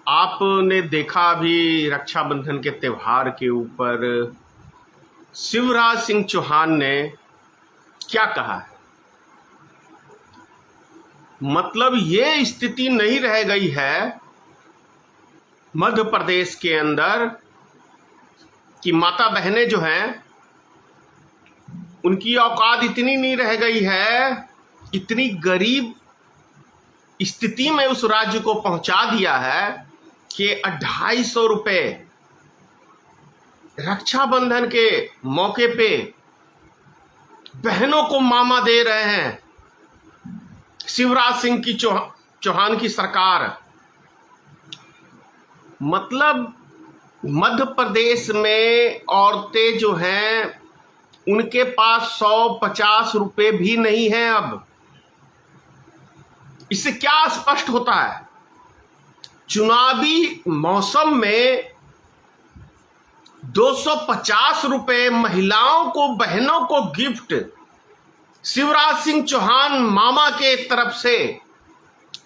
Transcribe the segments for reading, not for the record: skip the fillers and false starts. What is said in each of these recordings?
आपने देखा अभी रक्षाबंधन के त्योहार के ऊपर शिवराज सिंह चौहान ने क्या कहा है। मतलब ये स्थिति नहीं रह गई है मध्य प्रदेश के अंदर कि माता बहनें जो हैं उनकी औकात इतनी नहीं रह गई है, इतनी गरीब स्थिति में उस राज्य को पहुंचा दिया है कि 250 रुपये रक्षाबंधन के मौके पे बहनों को मामा दे रहे हैं शिवराज सिंह की चौहान की सरकार। मतलब मध्य प्रदेश में औरतें जो हैं उनके पास 150 रुपये भी नहीं है। अब इससे क्या स्पष्ट होता है, चुनावी मौसम में 250 रुपये महिलाओं को, बहनों को गिफ्ट शिवराज सिंह चौहान मामा के तरफ से।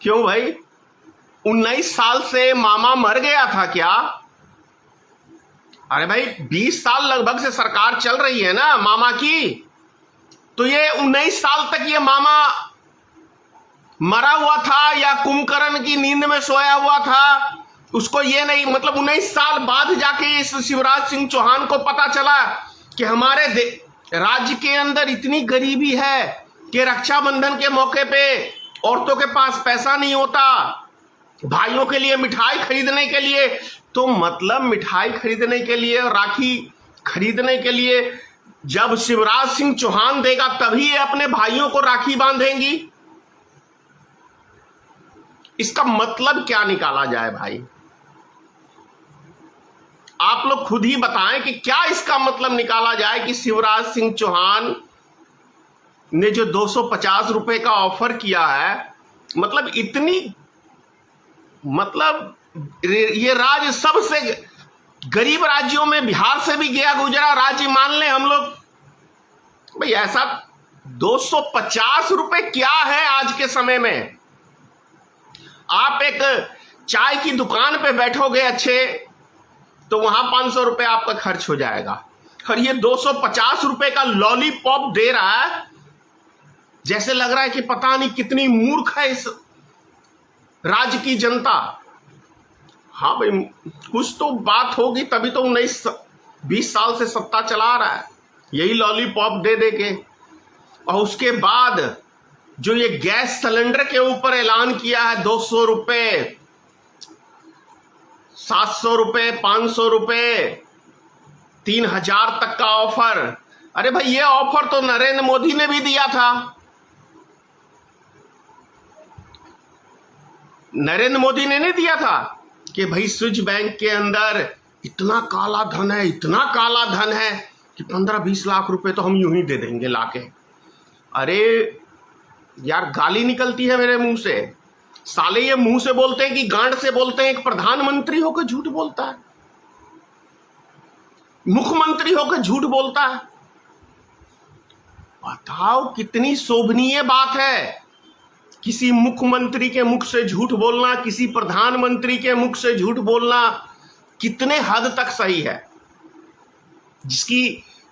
क्यों भाई, 19 साल से मामा मर गया था क्या? अरे भाई 20 साल लगभग से सरकार चल रही है ना मामा की, तो ये 19 साल तक ये मामा मरा हुआ था या कुंभकर्ण की नींद में सोया हुआ था, उसको ये नहीं, मतलब 19 साल बाद जाके इस शिवराज सिंह चौहान को पता चला कि हमारे राज्य के अंदर इतनी गरीबी है कि रक्षाबंधन के मौके पे औरतों के पास पैसा नहीं होता भाइयों के लिए मिठाई खरीदने के लिए। तो मतलब मिठाई खरीदने के लिए और राखी खरीदने के लिए जब शिवराज सिंह चौहान देगा तभी ये अपने भाइयों को राखी बांधेंगी। इसका मतलब क्या निकाला जाए भाई? आप लोग खुद ही बताएं कि क्या इसका मतलब निकाला जाए कि शिवराज सिंह चौहान ने जो 250 रुपए का ऑफर किया है, मतलब इतनी, मतलब ये राज्य सबसे गरीब राज्यों में बिहार से भी गया गुजरा राज्य मान ले हम लोग। भाई ऐसा 250 रुपए क्या है आज के समय में? आप एक चाय की दुकान पे बैठोगे अच्छे तो वहां 500 रुपए आपका खर्च हो जाएगा, और ये 250 रुपए का लॉलीपॉप दे रहा है। जैसे लग रहा है कि पता नहीं कितनी मूर्ख है इस राज्य की जनता। हाँ भाई, कुछ तो बात होगी तभी तो 19-20 साल से सत्ता चला रहा है, यही लॉलीपॉप दे दे के। और उसके बाद जो ये गैस सिलेंडर के ऊपर ऐलान किया है 200 रुपए, 700 रुपए, 500 रुपए, 3000 तक का ऑफर। अरे भाई ये ऑफर तो नरेंद्र मोदी ने भी दिया था। नरेंद्र मोदी ने नहीं दिया था कि भाई स्विच बैंक के अंदर इतना काला धन है, इतना काला धन है कि 15-20 लाख रुपए तो हम यूं ही दे देंगे लाके। अरे यार गाली निकलती है मेरे मुंह से। साले ये मुंह से बोलते हैं कि गांड से बोलते हैं? एक प्रधानमंत्री होकर झूठ बोलता है, मुख्यमंत्री होकर झूठ बोलता है। बताओ कितनी शोभनीय बात है किसी मुख्यमंत्री के मुख से झूठ बोलना, किसी प्रधानमंत्री के मुख से झूठ बोलना कितने हद तक सही है। जिसकी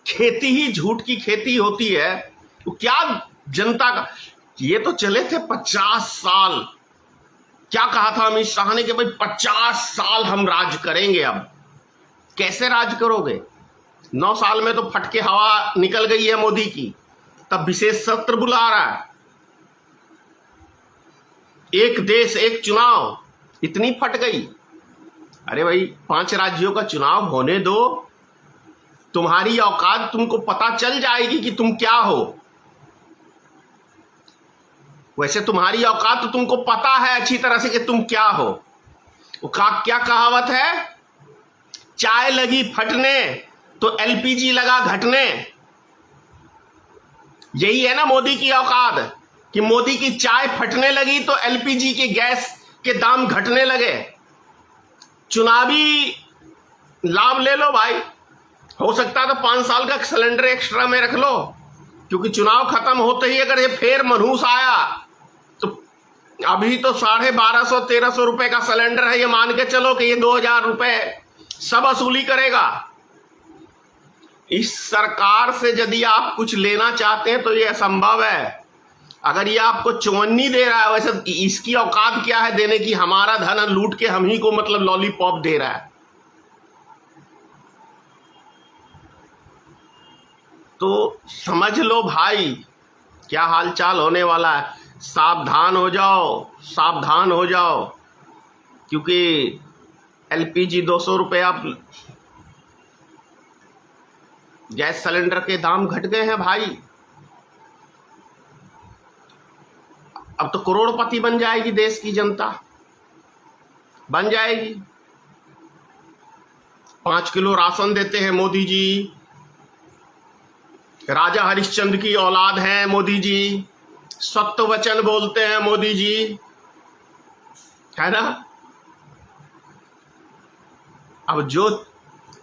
खेती ही झूठ की खेती होती है, तो क्या जनता का, ये तो चले थे 50 साल। क्या कहा था अमित शाह ने कि भाई 50 साल हम राज करेंगे। अब कैसे राज करोगे? 9 साल में तो फटके हवा निकल गई है मोदी की, तब विशेष सत्र बुला रहा है। एक देश एक चुनाव, इतनी फट गई। अरे भाई 5 राज्यों का चुनाव होने दो, तुम्हारी औकात तुमको पता चल जाएगी कि तुम क्या हो। वैसे तुम्हारी औकात तो तुमको पता है अच्छी तरह से कि तुम क्या हो। वो क्या कहावत है, चाय लगी फटने तो एलपीजी लगा घटने। यही है ना मोदी की औकात, कि मोदी की चाय फटने लगी तो एलपीजी के गैस के दाम घटने लगे। चुनावी लाभ ले लो भाई, हो सकता है तो 5 साल का सिलेंडर एक्स्ट्रा में रख लो, क्योंकि चुनाव खत्म होते ही अगर ये फिर मनहूस आया तो अभी तो 1250-1300 रुपए का सिलेंडर है, ये मान के चलो कि ये 2000 रुपए सब वसूली करेगा। इस सरकार से यदि आप कुछ लेना चाहते हैं तो ये असंभव है। अगर ये आपको चौवन्नी दे रहा है, वैसे इसकी औकात क्या है देने की? हमारा धन लूट के हम ही को मतलब लॉलीपॉप दे रहा है। तो समझ लो भाई क्या हालचाल होने वाला है। सावधान हो जाओ, सावधान हो जाओ, क्योंकि एलपीजी 200 रुपये, अब गैस सिलेंडर के दाम घट गए हैं भाई। अब तो करोड़पति बन जाएगी देश की जनता, बन जाएगी। 5 किलो राशन देते हैं मोदी जी, राजा हरिश्चंद्र की औलाद है मोदी जी, सत्य वचन बोलते हैं मोदी जी, है ना। अब जो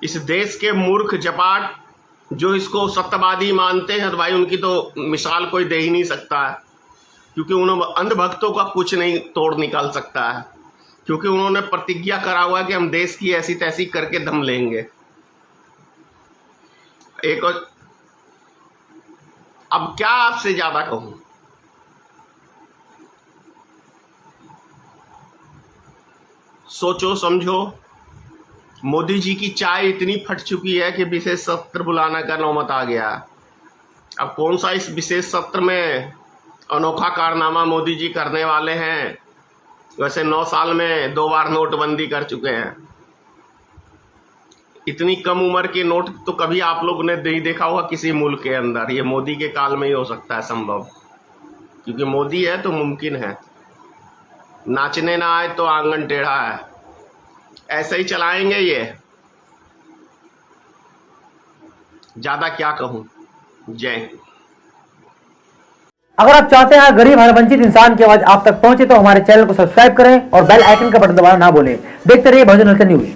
इस देश के मूर्ख जपाट जो इसको सत्यवादी मानते हैं, तो भाई उनकी तो मिसाल कोई दे ही नहीं सकता है, क्योंकि उन्होंने अंधभक्तों का कुछ नहीं तोड़ निकाल सकता है, क्योंकि उन्होंने प्रतिज्ञा करा हुआ है कि हम देश की ऐसी तैसी करके दम लेंगे। एक और अब क्या आपसे ज्यादा कहूं, सोचो समझो। मोदी जी की चाय इतनी फट चुकी है कि विशेष सत्र बुलाने का नौबत आ गया। अब कौन सा इस विशेष सत्र में अनोखा कारनामा मोदी जी करने वाले हैं? वैसे 9 साल में 2 बार नोटबंदी कर चुके हैं। इतनी कम उम्र के नोट तो कभी आप लोग ने नहीं देखा होगा किसी मुल्क के अंदर। ये मोदी के काल में ही हो सकता है संभव, क्योंकि मोदी है तो मुमकिन है। नाचने ना आए तो आंगन टेढ़ा है, ऐसे ही चलाएंगे ये। ज्यादा क्या कहूं। जय हिंद। अगर आप चाहते हैं गरीब हर वंचित इंसान की आवाज आप तक पहुंचे तो हमारे चैनल को सब्सक्राइब करें और बेल आइकन का बटन दबाना ना भूलें। देखते रहिए बहुजन हलचल न्यूज।